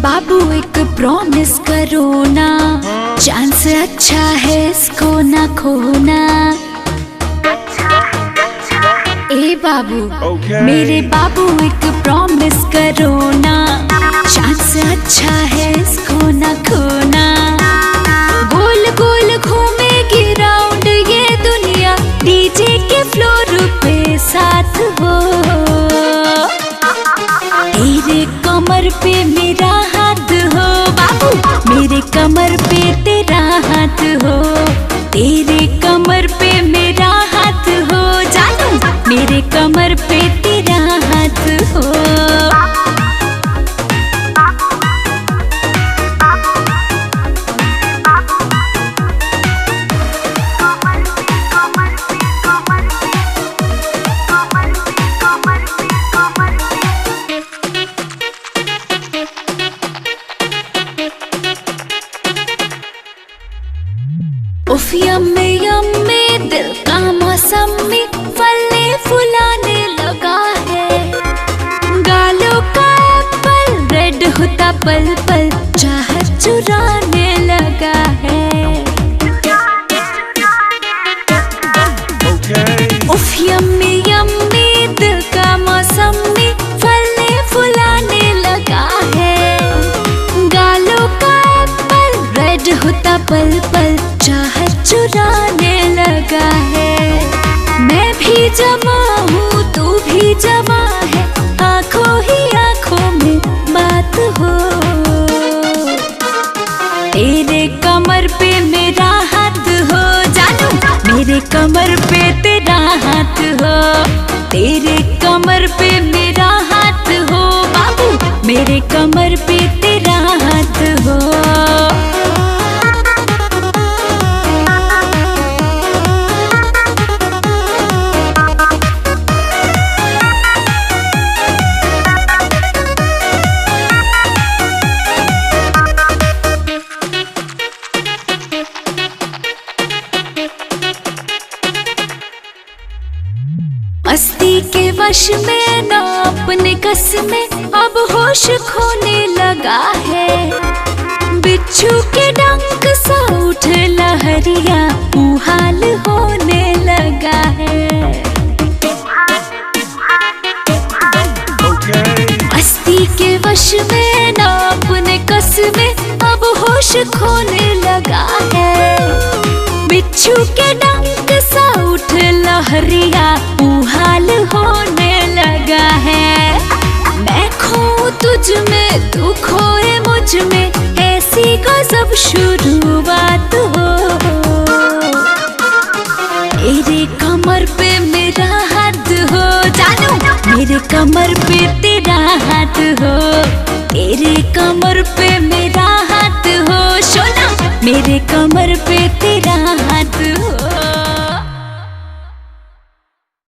बाबू एक प्रॉमिस करो ना, चांस अच्छा है इसको ना खोना। ए बाबू मेरे बाबू एक प्रॉमिस करो ना, चांस अच्छा है इसको ना खोना। गोल गोल घूमेगी राउंड ये दुनिया, डीजे के फ्लोर पे साथ हो। तेरे कमर पे मेरा हाथ हो बाबू, मेरे कमर पे तेरा हाथ हो। तेरे कमर पे मेरा हाथ हो जानू, मेरे कमर पे तेरा हाथ हो। उफ यम्मे यम्मे दिल का मौसम में फलने फुलाने लगा है। गालों का एप्पल रेड होता पल पल, चाहत चुराने लगा है। उफ यम्मे यम्मे दिल का मौसम में फलने फुलाने लगा है। गालों का एप्पल रेड होता पल पल, चाहत चुराने लगा है। मैं भी जवा हूँ तू भी जवा है, आंखों ही आंखों में बात हो। तेरे कमर पे मेरा हाथ हो जानू, मेरे कमर पे तेरा हाथ हो। तेरे कमर पे मेरा हाथ हो बाबू, मेरे कमर पे तेरा हाथ हो। मस्ती के वश में ना अपने कस में, अब होश खोने लगा है। बिच्छू के डंक सा उठ लहरिया, मुहाल होने लगा है। मस्ती के वश में ना अपने कस में, अब होश खोने लगा है। बिच्छू के डंक सा उठ लहरिया, मुहाल होने लगा है। मैं खोऊं तुझ में तू खोए मुझ में, ऐसी गजब शुरुआत हो। तेरे कमर पे मेरा हाथ हो जानू, मेरे कमर पे तेरा हाथ हो। तेरे कमर पे मेरा हाथ हो सोना, मेरे कमर पे तेरा